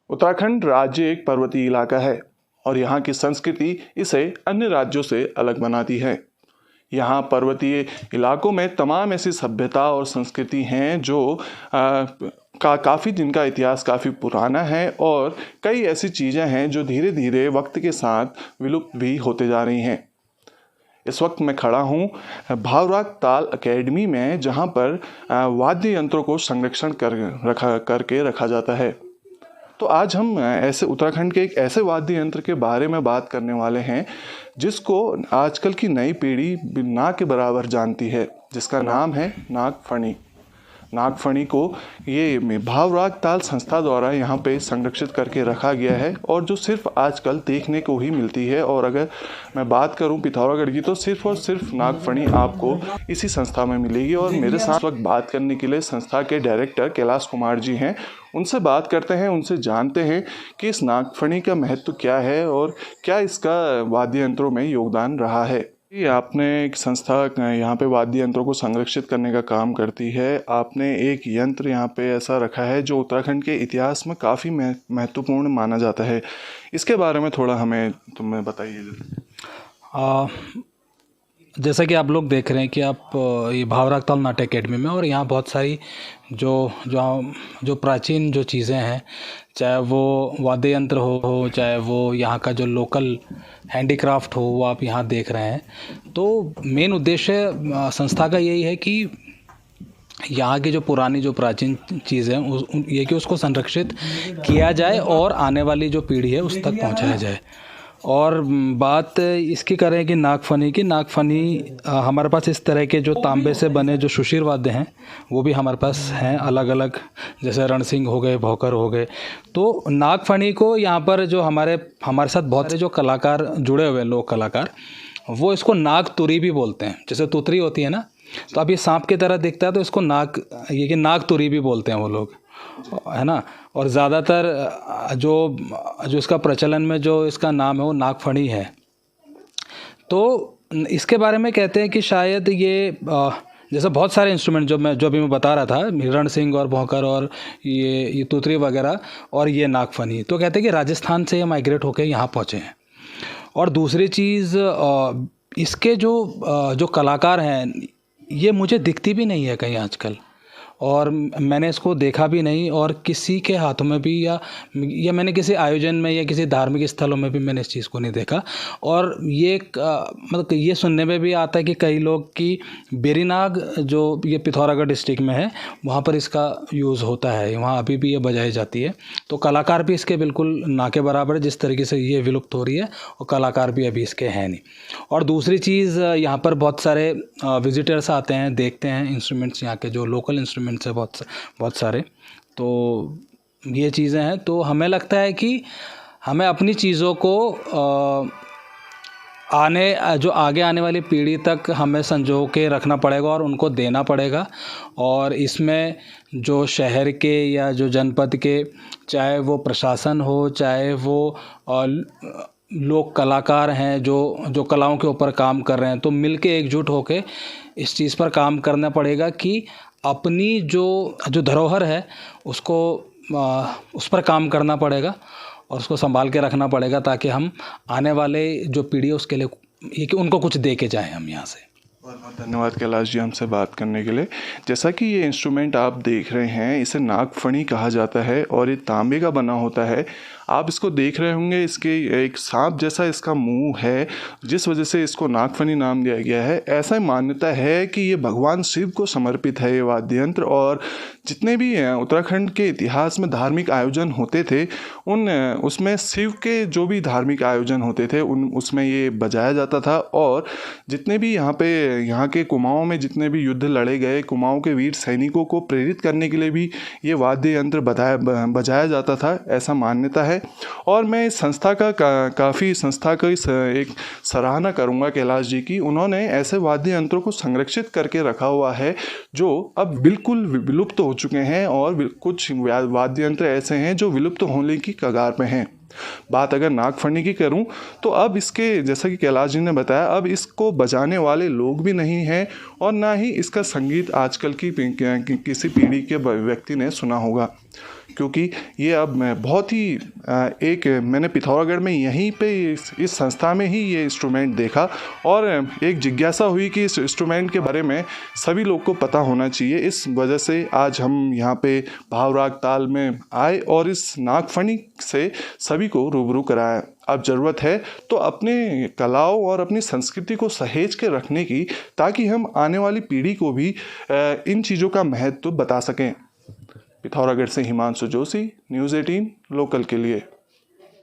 उत्तराखंड राज्य एक पर्वतीय इलाका है और यहाँ की संस्कृति इसे अन्य राज्यों से अलग बनाती है। यहाँ पर्वतीय इलाकों में तमाम ऐसी सभ्यता और संस्कृति हैं जो काफ़ी जिनका इतिहास काफ़ी पुराना है और कई ऐसी चीज़ें हैं जो धीरे धीरे वक्त के साथ विलुप्त भी होते जा रही हैं। इस वक्त मैं खड़ा हूँ भावराग ताल अकेडमी में, जहाँ पर वाद्य यंत्रों को संरक्षण करके रखा जाता है। तो आज हम ऐसे उत्तराखंड के एक ऐसे वाद्य यंत्र के बारे में बात करने वाले हैं जिसको आजकल की नई पीढ़ी ना के बराबर जानती है, जिसका नाम है नागफनी। नागफनी को ये भावराग ताल संस्था द्वारा यहाँ पे संरक्षित करके रखा गया है और जो सिर्फ आजकल देखने को ही मिलती है। और अगर मैं बात करूँ पिथौरागढ़ की तो सिर्फ और सिर्फ नागफनी आपको इसी संस्था में मिलेगी। और मेरे साथ वक्त बात करने के लिए संस्था के डायरेक्टर कैलाश कुमार जी हैं। उनसे बात करते हैं, उनसे जानते हैं कि इस नागफनी का महत्व क्या है और क्या इसका वाद्य यंत्रों में योगदान रहा है। आपने एक संस्था यहाँ पे वाद्य यंत्रों को संरक्षित करने का काम करती है। आपने एक यंत्र यहाँ पे ऐसा रखा है जो उत्तराखंड के इतिहास में काफ़ी महत्वपूर्ण माना जाता है। इसके बारे में थोड़ा तुम्हें बताइए। जैसा कि आप लोग देख रहे हैं कि आप ये भावराग ताल नाट्य अकेडमी में, और यहाँ बहुत सारी जो प्राचीन जो चीज़ें हैं, चाहे वो वाद्य यंत्र हो चाहे वो यहाँ का जो लोकल हैंडीक्राफ्ट हो, वो आप यहाँ देख रहे हैं। तो मेन उद्देश्य संस्था का यही है कि यहाँ की जो पुरानी जो प्राचीन चीज़ें हैं ये कि उसको संरक्षित किया जाए और आने वाली जो पीढ़ी है उस तक पहुँचाया जाए। और बात इसकी करें कि नागफनी हमारे पास इस तरह के जो तांबे से बने जो सुशीर वाद्य हैं वो भी हमारे पास हैं अलग अलग, जैसे रणसिंह हो गए, भौकर हो गए। तो नागफनी को यहाँ पर जो हमारे साथ बहुत से जो कलाकार जुड़े हुए हैं, लोक कलाकार, वो इसको नाग तुरी भी बोलते हैं। जैसे तुतरी होती है ना, तो अब ये सांप की तरह दिखता है तो इसको नाग तुरी भी बोलते हैं वो लोग, है ना। और ज़्यादातर जो इसका प्रचलन में जो इसका नाम है वो नागफनी है। तो इसके बारे में कहते हैं कि शायद ये जैसे बहुत सारे इंस्ट्रूमेंट जो अभी मैं बता रहा था, रणसिंह और भौकर और ये तुतरी वगैरह और ये नागफनी, तो कहते हैं कि राजस्थान से ये माइग्रेट होकर यहाँ पहुँचे हैं। और दूसरी चीज़, इसके जो कलाकार हैं ये मुझे दिखती भी नहीं है कहीं आजकल, और मैंने इसको देखा भी नहीं, और किसी के हाथों में भी या मैंने किसी आयोजन में या किसी धार्मिक स्थलों में भी मैंने इस चीज़ को नहीं देखा। और ये मतलब ये सुनने में भी आता है कि कई लोग कि बेरीनाग जो ये पिथौरागढ़ डिस्ट्रिक्ट में है वहाँ पर इसका यूज़ होता है, वहाँ अभी भी ये बजाई जाती है। तो कलाकार भी इसके बिल्कुल ना के बराबर है, जिस तरीके से ये विलुप्त हो रही है, और कलाकार भी अभी इसके हैं नहीं। और दूसरी चीज़, यहाँ पर बहुत सारे विजिटर्स आते हैं, देखते हैं इंस्ट्रूमेंट्स, यहाँ के जो लोकल इंस्ट्रूमेंट्स है बहुत सारे। तो ये चीज़ें हैं। तो हमें लगता है कि हमें अपनी चीज़ों को आगे आने वाली पीढ़ी तक हमें संजो के रखना पड़ेगा और उनको देना पड़ेगा। और इसमें जो शहर के या जो जनपद के, चाहे वो प्रशासन हो चाहे वो लोग कलाकार हैं जो कलाओं के ऊपर काम कर रहे हैं, तो मिलके एकजुट होके इस चीज़ पर काम करना पड़ेगा कि अपनी जो धरोहर है उसको उस पर काम करना पड़ेगा और उसको संभाल के रखना पड़ेगा, ताकि हम आने वाले जो पीढ़ी है उसके लिए ये कि उनको कुछ दे के जाएं हम यहाँ से। बहुत बहुत धन्यवाद कैलाश जी हमसे बात करने के लिए। जैसा कि ये इंस्ट्रूमेंट आप देख रहे हैं, इसे नागफनी कहा जाता है और ये तांबे का बना होता है। आप इसको देख रहे होंगे, इसके एक सांप जैसा इसका मुंह है, जिस वजह से इसको नागफनी नाम दिया गया है। ऐसा मान्यता है कि ये भगवान शिव को समर्पित है ये वाद्य यंत्र, और जितने भी उत्तराखंड के इतिहास में धार्मिक आयोजन होते थे उसमें शिव के जो भी धार्मिक आयोजन होते थे उसमें ये बजाया जाता था। और जितने भी यहाँ के कुमाऊं में जितने भी युद्ध लड़े गए, कुमाऊं के वीर सैनिकों को प्रेरित करने के लिए भी ये वाद्य यंत्र बजाया जाता था, ऐसा मान्यता है। और मैं इस संस्था का एक सराहना करूंगा कैलाश जी की। उन्होंने ऐसे वाद्य यंत्रों को संरक्षित करके रखा हुआ है जो अब बिल्कुल विलुप्त हो चुके हैं, और कुछ वाद्य यंत्र ऐसे हैं जो विलुप्त होने की कगार पे हैं। बात अगर नागफनी की करूं तो अब इसके, जैसा कि कैलाश जी ने बताया, अब इसको बजाने वाले लोग भी नहीं हैं और ना ही इसका संगीत आजकल की किसी पीढ़ी के व्यक्ति ने सुना होगा। क्योंकि ये अब मैं बहुत ही मैंने पिथौरागढ़ में यहीं पे इस संस्था में ही ये इंस्ट्रूमेंट देखा और एक जिज्ञासा हुई कि इस इंस्ट्रूमेंट के बारे में सभी लोग को पता होना चाहिए। इस वजह से आज हम यहाँ पे भावराग ताल में आए और इस नागफनी से सभी को रूबरू कराया। अब ज़रूरत है तो अपने कलाओं और अपनी संस्कृति को सहेज के रखने की, ताकि हम आने वाली पीढ़ी को भी इन चीज़ों का महत्व बता सकें। पिथौरागढ़ से हिमांशु जोशी, न्यूज़ 18 लोकल के लिए।